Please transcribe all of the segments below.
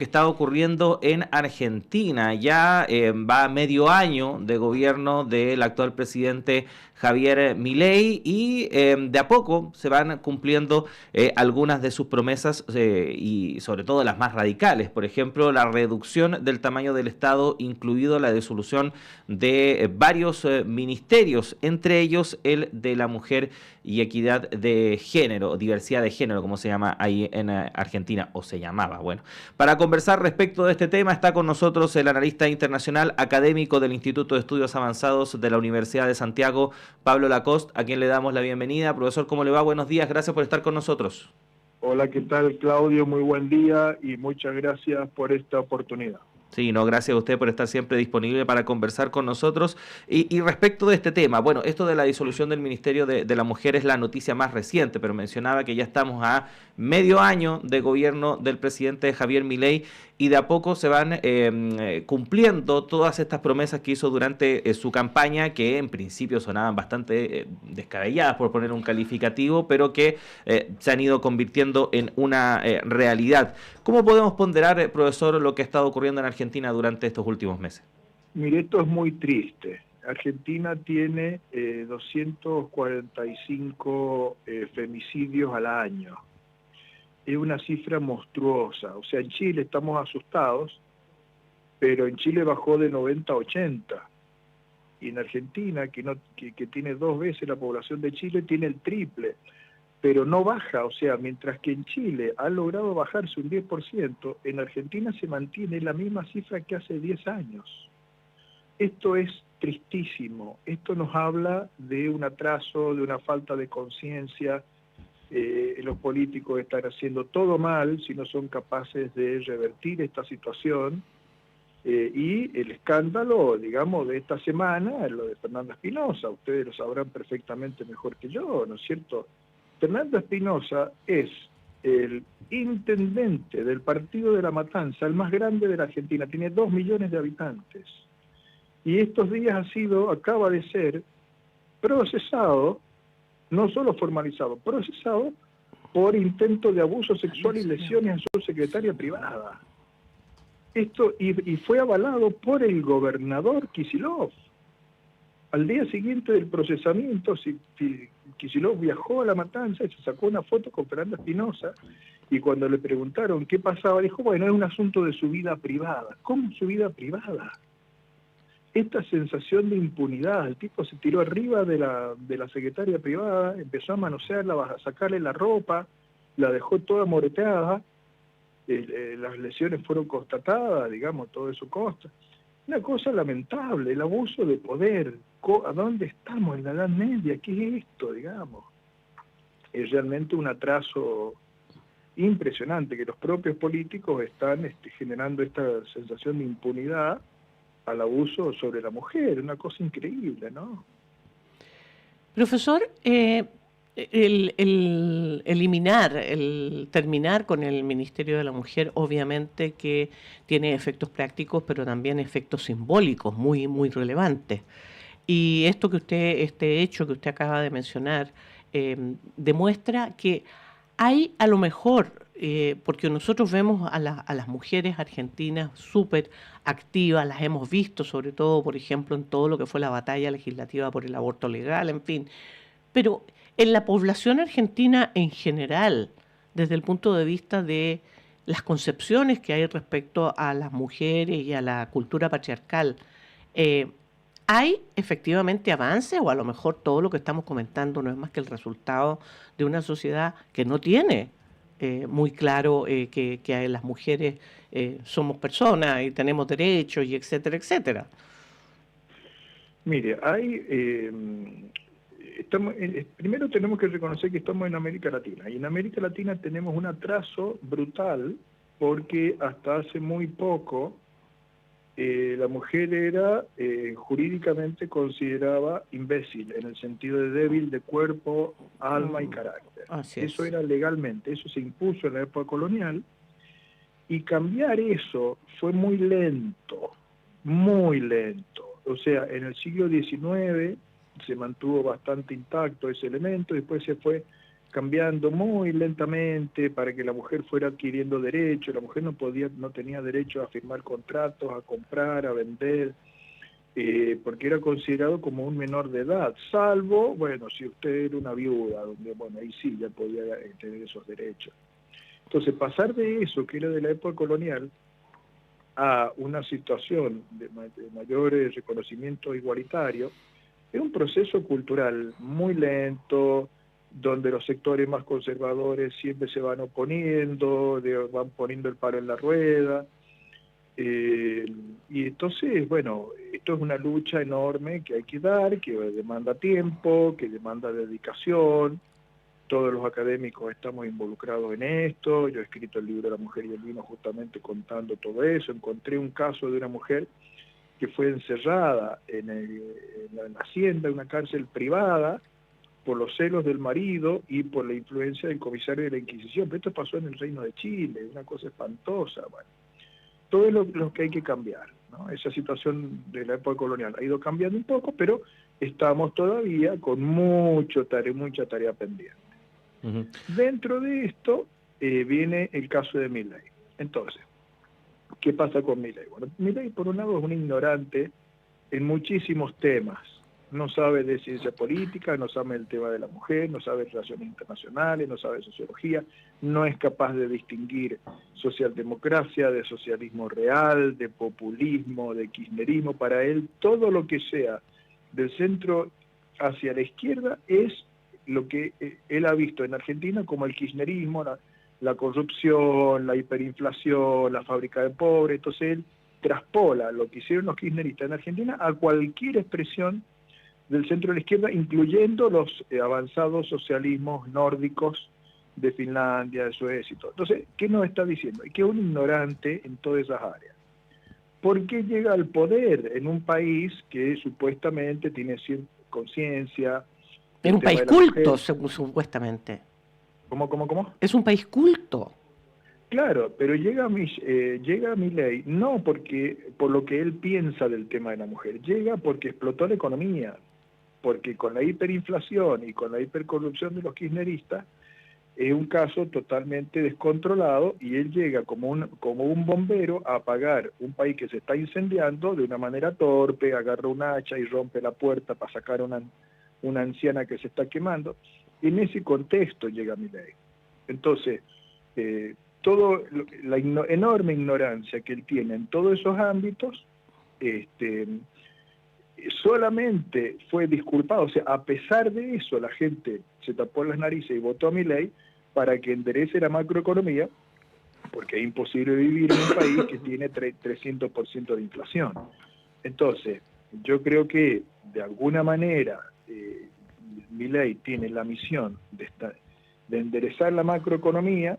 que está ocurriendo en Argentina. Ya va medio año de gobierno del actual presidente Javier Milei y de a poco se van cumpliendo algunas de sus promesas y sobre todo las más radicales. Por ejemplo, la reducción del tamaño del Estado, incluido la disolución de varios ministerios, entre ellos el de la mujer y equidad de género, diversidad de género, como se llama ahí en Argentina, o se llamaba. Bueno, para conversar respecto de este tema está con nosotros el analista internacional académico del Instituto de Estudios Avanzados de la Universidad de Santiago, Pablo Lacoste, a quien le damos la bienvenida. Profesor, ¿cómo le va? Buenos días, gracias por estar con nosotros. Hola, ¿qué tal, Claudio? Muy buen día y muchas gracias por esta oportunidad. Sí, no, gracias a usted por estar siempre disponible para conversar con nosotros. Y respecto de este tema, bueno, esto de la disolución del Ministerio de la Mujer es la noticia más reciente, pero mencionaba que ya estamos a medio año de gobierno del presidente Javier Milei y de a poco se van cumpliendo todas estas promesas que hizo durante su campaña, que en principio sonaban bastante descabelladas, por poner un calificativo, pero que se han ido convirtiendo en una realidad. ¿Cómo podemos ponderar, profesor, lo que ha estado ocurriendo en Argentina durante estos últimos meses? Mire, esto es muy triste. Argentina tiene 245 femicidios al año. Es una cifra monstruosa. O sea, en Chile estamos asustados, pero en Chile bajó de 90 a 80. Y en Argentina, que tiene 2 veces la población de Chile, tiene el triple. Pero no baja, o sea, mientras que en Chile ha logrado bajarse un 10%, en Argentina se mantiene la misma cifra que hace 10 años. Esto es tristísimo, esto nos habla de un atraso, de una falta de conciencia. Los políticos están haciendo todo mal si no son capaces de revertir esta situación. Y el escándalo, digamos, de esta semana es lo de Fernanda Espinosa. Ustedes lo sabrán perfectamente mejor que yo, ¿no es cierto? Fernando Espinosa es el intendente del partido de La Matanza, el más grande de la Argentina, tiene 2 millones de habitantes. Y estos días acaba de ser procesado, no solo formalizado, procesado por intento de abuso sexual y lesiones a su secretaria privada. Esto y fue avalado por el gobernador Kicillof. Al día siguiente del procesamiento, Kicillof viajó a La Matanza y se sacó una foto con Fernanda Espinosa, y cuando le preguntaron qué pasaba, dijo, bueno, es un asunto de su vida privada. ¿Cómo su vida privada? Esta sensación de impunidad, el tipo se tiró arriba de la secretaria privada, empezó a manosearla, a sacarle la ropa, la dejó toda moreteada, las lesiones fueron constatadas, digamos, todo eso consta. Una cosa lamentable, el abuso de poder. ¿A dónde estamos en la Edad Media? ¿Qué es esto, digamos? Es realmente un atraso impresionante que los propios políticos están generando esta sensación de impunidad al abuso sobre la mujer. Una cosa increíble, ¿no? Profesor, el terminar con el Ministerio de la Mujer, obviamente que tiene efectos prácticos, pero también efectos simbólicos muy, muy relevantes. Y este hecho que usted acaba de mencionar, demuestra que hay a lo mejor, porque nosotros vemos a las mujeres argentinas súper activas, las hemos visto sobre todo, por ejemplo, en todo lo que fue la batalla legislativa por el aborto legal, en fin, pero en la población argentina en general, desde el punto de vista de las concepciones que hay respecto a las mujeres y a la cultura patriarcal, ¿hay efectivamente avances o a lo mejor todo lo que estamos comentando no es más que el resultado de una sociedad que no tiene muy claro que las mujeres somos personas y tenemos derechos y etcétera, etcétera? Mire, primero tenemos que reconocer que estamos en América Latina, y en América Latina tenemos un atraso brutal porque hasta hace muy poco la mujer era jurídicamente considerada imbécil, en el sentido de débil de cuerpo, alma y carácter. Así Eso es. era legalmente, eso se impuso en la época colonial, y cambiar eso fue muy lento, muy lento. O sea, en el siglo XIX se mantuvo bastante intacto ese elemento, después se fue cambiando muy lentamente para que la mujer fuera adquiriendo derechos. La mujer no tenía derecho a firmar contratos, a comprar, a vender, porque era considerado como un menor de edad, salvo, bueno, si usted era una viuda, donde, bueno, ahí sí ya podía tener esos derechos. Entonces, pasar de eso, que era de la época colonial, a una situación de mayor reconocimiento igualitario, es un proceso cultural muy lento, donde los sectores más conservadores siempre se van oponiendo, van poniendo el palo en la rueda. Y entonces, bueno, esto es una lucha enorme que hay que dar, que demanda tiempo, que demanda dedicación. Todos los académicos estamos involucrados en esto. Yo he escrito el libro La mujer y el vino justamente contando todo eso. Encontré un caso de una mujer que fue encerrada en la hacienda, en una cárcel privada, por los celos del marido y por la influencia del comisario de la Inquisición. Pero esto pasó en el Reino de Chile, una cosa espantosa. Bueno, todo es lo que hay que cambiar, ¿no? Esa situación de la época colonial ha ido cambiando un poco, pero estamos todavía con mucha tarea pendiente. Uh-huh. Dentro de esto viene el caso de Milei. Entonces, ¿qué pasa con Milei? Bueno, Milei por un lado es un ignorante en muchísimos temas. No sabe de ciencia política, no sabe el tema de la mujer, no sabe de relaciones internacionales, no sabe de sociología, no es capaz de distinguir socialdemocracia de socialismo real, de populismo, de kirchnerismo. Para él, todo lo que sea del centro hacia la izquierda es lo que él ha visto en Argentina como el kirchnerismo, la corrupción, la hiperinflación, la fábrica de pobres. Entonces él traspola lo que hicieron los kirchneristas en Argentina a cualquier expresión del centro de la izquierda, incluyendo los avanzados socialismos nórdicos de Finlandia, de Suecia y todo. Entonces, ¿qué nos está diciendo? Que es un ignorante en todas esas áreas. ¿Por qué llega al poder en un país que supuestamente tiene conciencia? Es un país culto, supuestamente. ¿Cómo? Es un país culto. Claro, pero llega Milei no por lo que él piensa del tema de la mujer, llega porque explotó la economía, porque con la hiperinflación y con la hipercorrupción de los kirchneristas es un caso totalmente descontrolado y él llega como un bombero a apagar un país que se está incendiando de una manera torpe, agarra un hacha y rompe la puerta para sacar una anciana que se está quemando. En ese contexto llega Milei. Entonces, la enorme ignorancia que él tiene en todos esos ámbitos, solamente fue disculpado. O sea, a pesar de eso, la gente se tapó las narices y votó a Milei para que enderece la macroeconomía, porque es imposible vivir en un país que tiene 300% de inflación. Entonces, yo creo que de alguna manera Milei tiene la misión de enderezar la macroeconomía,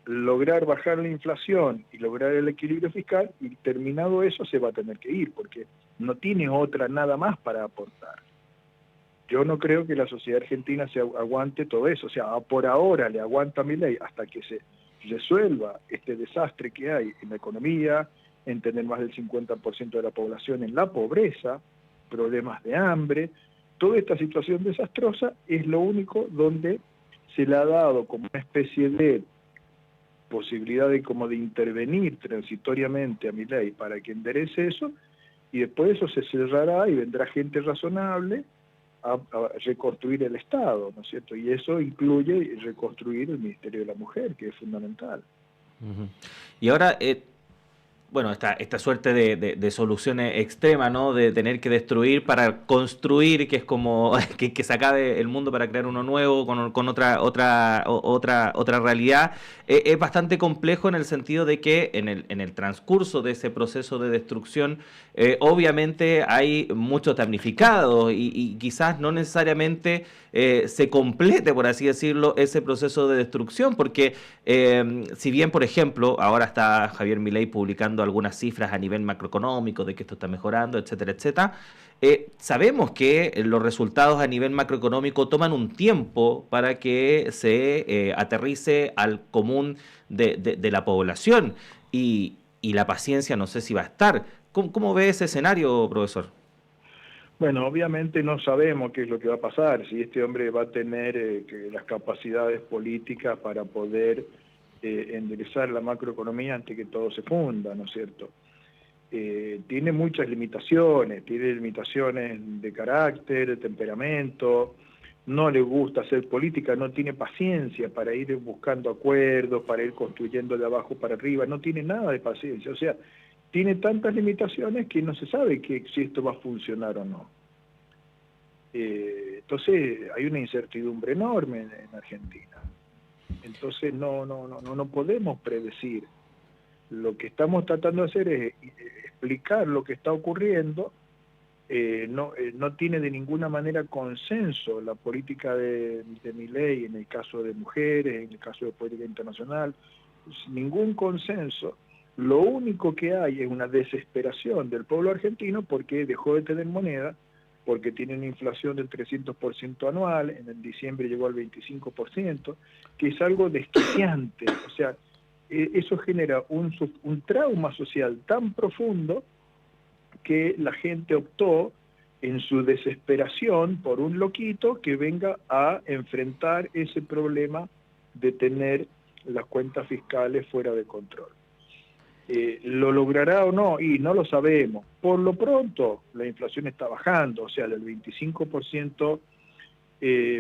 lograr bajar la inflación y lograr el equilibrio fiscal, y terminado eso se va a tener que ir, porque no tiene nada más para aportar. Yo no creo que la sociedad argentina se aguante todo eso. O sea, por ahora le aguanta a Milei hasta que se resuelva este desastre que hay en la economía, en tener más del 50% de la población en la pobreza, problemas de hambre. Toda esta situación desastrosa es lo único donde se le ha dado como una especie de posibilidad de intervenir transitoriamente a Milei para que enderece eso, y después eso se cerrará y vendrá gente razonable a reconstruir el Estado, ¿no es cierto? Y eso incluye reconstruir el Ministerio de la Mujer, que es fundamental. Uh-huh. Y ahora, bueno, esta suerte de soluciones extremas, ¿no? De tener que destruir para construir, que es como que se acabe el mundo para crear uno nuevo con otra realidad, es bastante complejo en el sentido de que en el transcurso de ese proceso de destrucción, obviamente hay muchos damnificados y quizás no necesariamente se complete, por así decirlo, ese proceso de destrucción, porque si bien, por ejemplo, ahora está Javier Milei publicando algunas cifras a nivel macroeconómico de que esto está mejorando, etcétera, etcétera, sabemos que los resultados a nivel macroeconómico toman un tiempo para que se aterrice al común de la población, y la paciencia no sé si va a estar. ¿Cómo ve ese escenario, profesor? Bueno, obviamente no sabemos qué es lo que va a pasar, si este hombre va a tener las capacidades políticas para poder enderezar la macroeconomía antes que todo se funda, ¿no es cierto? Tiene muchas limitaciones, tiene limitaciones de carácter, de temperamento, no le gusta hacer política, no tiene paciencia para ir buscando acuerdos, para ir construyendo de abajo para arriba, no tiene nada de paciencia, o sea, tiene tantas limitaciones que no se sabe si esto va a funcionar o no. Entonces hay una incertidumbre enorme en Argentina. Entonces no podemos predecir. Lo que estamos tratando de hacer es explicar lo que está ocurriendo. No tiene de ninguna manera consenso la política de Milei en el caso de mujeres, en el caso de política internacional, ningún consenso. Lo único que hay es una desesperación del pueblo argentino porque dejó de tener moneda, porque tiene una inflación del 300% anual, en diciembre llegó al 25%, que es algo desquiciante. O sea, eso genera un trauma social tan profundo que la gente optó en su desesperación por un loquito que venga a enfrentar ese problema de tener las cuentas fiscales fuera de control. ¿Lo logrará o no? Y no lo sabemos. Por lo pronto, la inflación está bajando, o sea, del 25%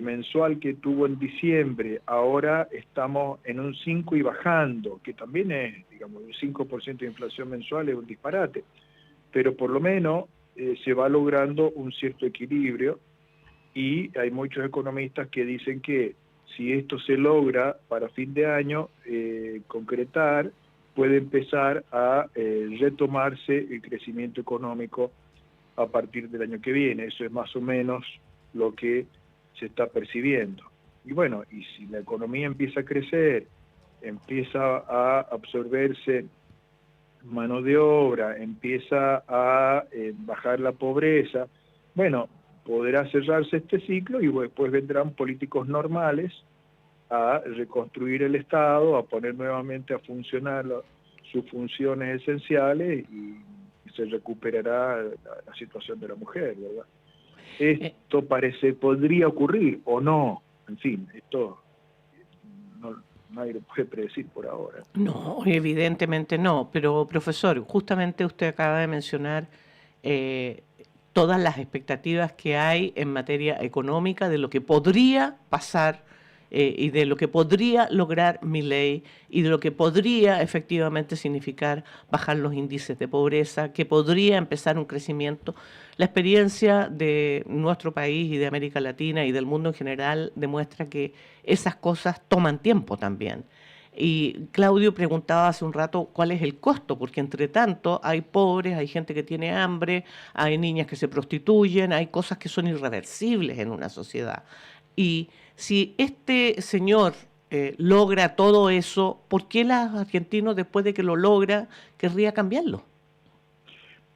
mensual que tuvo en diciembre, ahora estamos en un 5% y bajando, que también es, digamos, un 5% de inflación mensual es un disparate, pero por lo menos se va logrando un cierto equilibrio y hay muchos economistas que dicen que si esto se logra para fin de año concretar, puede empezar a retomarse el crecimiento económico a partir del año que viene. Eso es más o menos lo que se está percibiendo. Y bueno, y si la economía empieza a crecer, empieza a absorberse mano de obra, empieza a bajar la pobreza, bueno, podrá cerrarse este ciclo y después vendrán políticos normales a reconstruir el Estado, a poner nuevamente a funcionar sus funciones esenciales y se recuperará la situación de la mujer, ¿verdad? Esto podría ocurrir o no, en fin, esto nadie lo puede predecir por ahora. No, evidentemente no, pero profesor, justamente usted acaba de mencionar todas las expectativas que hay en materia económica de lo que podría pasar y de lo que podría lograr Milei y de lo que podría efectivamente significar bajar los índices de pobreza, que podría empezar un crecimiento. La experiencia de nuestro país y de América Latina y del mundo en general demuestra que esas cosas toman tiempo también. Y Claudio preguntaba hace un rato cuál es el costo, porque entre tanto hay pobres, hay gente que tiene hambre, hay niñas que se prostituyen, hay cosas que son irreversibles en una sociedad. Y si este señor logra todo eso, ¿por qué los argentinos después de que lo logra querría cambiarlo?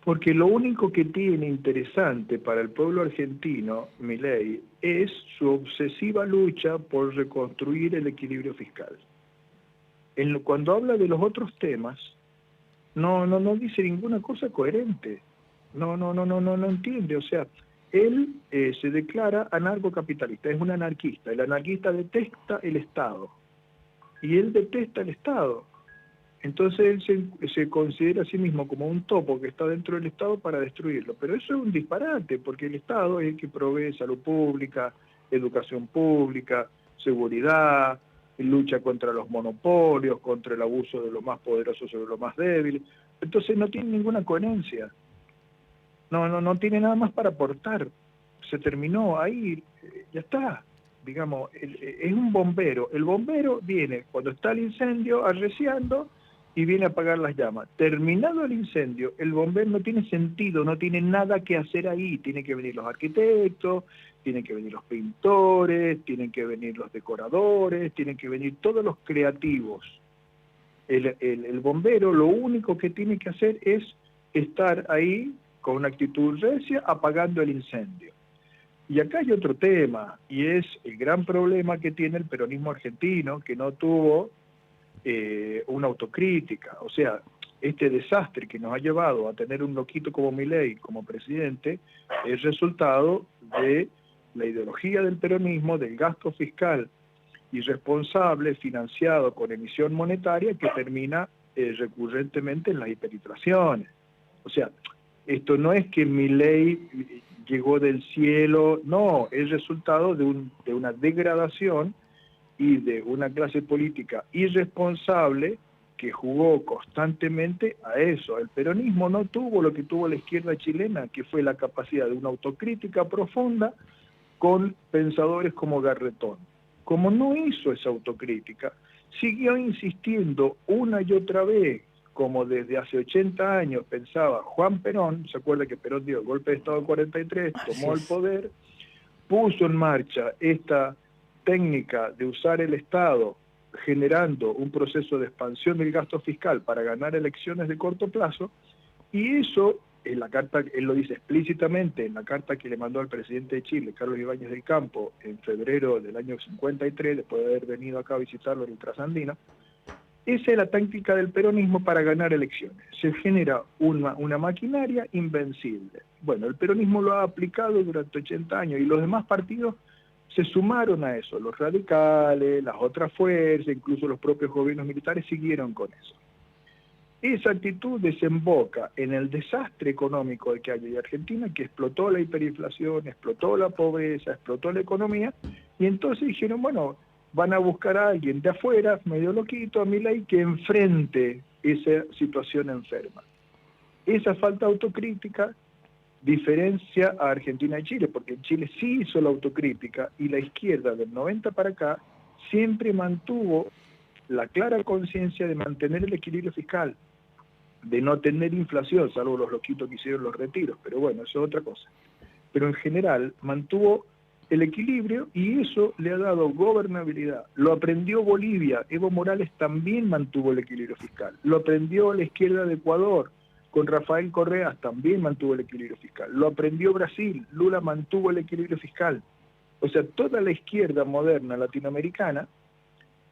Porque lo único que tiene interesante para el pueblo argentino, Milei, es su obsesiva lucha por reconstruir el equilibrio fiscal. Cuando habla de los otros temas, no dice ninguna cosa coherente. No entiende. O sea, él se declara anarcocapitalista, es un anarquista. El anarquista detesta el Estado. Y él detesta el Estado. Entonces él se considera a sí mismo como un topo que está dentro del Estado para destruirlo. Pero eso es un disparate, porque el Estado es el que provee salud pública, educación pública, seguridad, lucha contra los monopolios, contra el abuso de los más poderosos sobre los más débiles. Entonces no tiene ninguna coherencia. No tiene nada más para aportar. Se terminó ahí, ya está. Digamos, es un bombero. El bombero viene cuando está el incendio arreciando y viene a apagar las llamas. Terminado el incendio, el bombero no tiene sentido, no tiene nada que hacer ahí. Tienen que venir los arquitectos, tienen que venir los pintores, tienen que venir los decoradores, tienen que venir todos los creativos. El bombero lo único que tiene que hacer es estar ahí con una actitud recia apagando el incendio. Y acá hay otro tema, y es el gran problema que tiene el peronismo argentino, que no tuvo una autocrítica. O sea, este desastre que nos ha llevado a tener un loquito como Milei como presidente es resultado de la ideología del peronismo, del gasto fiscal irresponsable financiado con emisión monetaria que termina recurrentemente en las hiperinflaciones. O sea, esto no es que Milei llegó del cielo, no, es resultado de una degradación y de una clase política irresponsable que jugó constantemente a eso. El peronismo no tuvo lo que tuvo la izquierda chilena, que fue la capacidad de una autocrítica profunda con pensadores como Garretón. Como no hizo esa autocrítica, siguió insistiendo una y otra vez, como desde hace 80 años pensaba Juan Perón. Se acuerda que Perón dio el golpe de Estado en 43, tomó el poder, puso en marcha esta técnica de usar el Estado generando un proceso de expansión del gasto fiscal para ganar elecciones de corto plazo, y eso, en la carta, él lo dice explícitamente en la carta que le mandó al presidente de Chile, Carlos Ibáñez del Campo, en febrero del año 53, después de haber venido acá a visitarlo en el Trasandino. Esa es la táctica del peronismo para ganar elecciones. Se genera una maquinaria invencible. Bueno, el peronismo lo ha aplicado durante 80 años y los demás partidos se sumaron a eso. Los radicales, las otras fuerzas, incluso los propios gobiernos militares siguieron con eso. Esa actitud desemboca en el desastre económico que hay en Argentina, que explotó la hiperinflación, explotó la pobreza, explotó la economía, y entonces dijeron, bueno, van a buscar a alguien de afuera, medio loquito, a Milei, que enfrente esa situación enferma. Esa falta de autocrítica diferencia a Argentina y Chile, porque en Chile sí hizo la autocrítica, y la izquierda del 90 para acá siempre mantuvo la clara conciencia de mantener el equilibrio fiscal, de no tener inflación, salvo los loquitos que hicieron los retiros, pero bueno, eso es otra cosa. Pero en general mantuvo el equilibrio y eso le ha dado gobernabilidad. Lo aprendió Bolivia, Evo Morales también mantuvo el equilibrio fiscal. Lo aprendió la izquierda de Ecuador, con Rafael Correa también mantuvo el equilibrio fiscal. Lo aprendió Brasil, Lula mantuvo el equilibrio fiscal. O sea, toda la izquierda moderna latinoamericana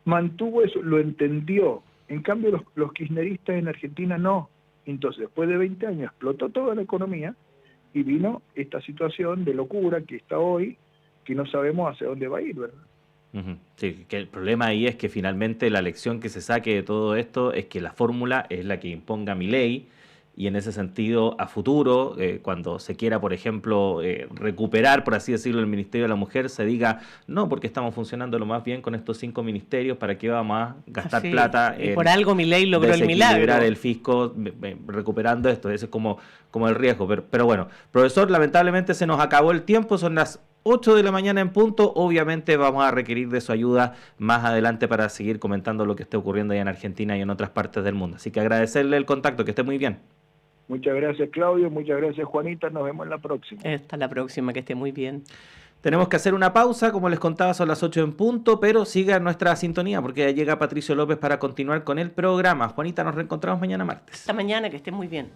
mantuvo eso, lo entendió. En cambio, los kirchneristas en Argentina no. Entonces, después de 20 años explotó toda la economía y vino esta situación de locura que está hoy, que no sabemos hacia dónde va a ir, ¿verdad? Sí, que el problema ahí es que finalmente la lección que se saque de todo esto es que la fórmula es la que imponga Milei, y en ese sentido, a futuro, cuando se quiera, por ejemplo, recuperar, por así decirlo, el Ministerio de la Mujer, se diga, no, porque estamos funcionando lo más bien con estos 5 ministerios, ¿para qué vamos a gastar plata? Y por algo Milei logró el milagro. El fisco, recuperando esto, ese es como el riesgo. Pero bueno, profesor, lamentablemente se nos acabó el tiempo, son las 8 de la mañana en punto. Obviamente vamos a requerir de su ayuda más adelante para seguir comentando lo que esté ocurriendo allá en Argentina y en otras partes del mundo. Así que agradecerle el contacto, que esté muy bien. Muchas gracias, Claudio, muchas gracias, Juanita, nos vemos en la próxima. Hasta la próxima, que esté muy bien. Tenemos que hacer una pausa, como les contaba, son las 8 en punto, pero siga nuestra sintonía porque ya llega Patricio López para continuar con el programa. Juanita, nos reencontramos mañana martes. Hasta mañana, que esté muy bien.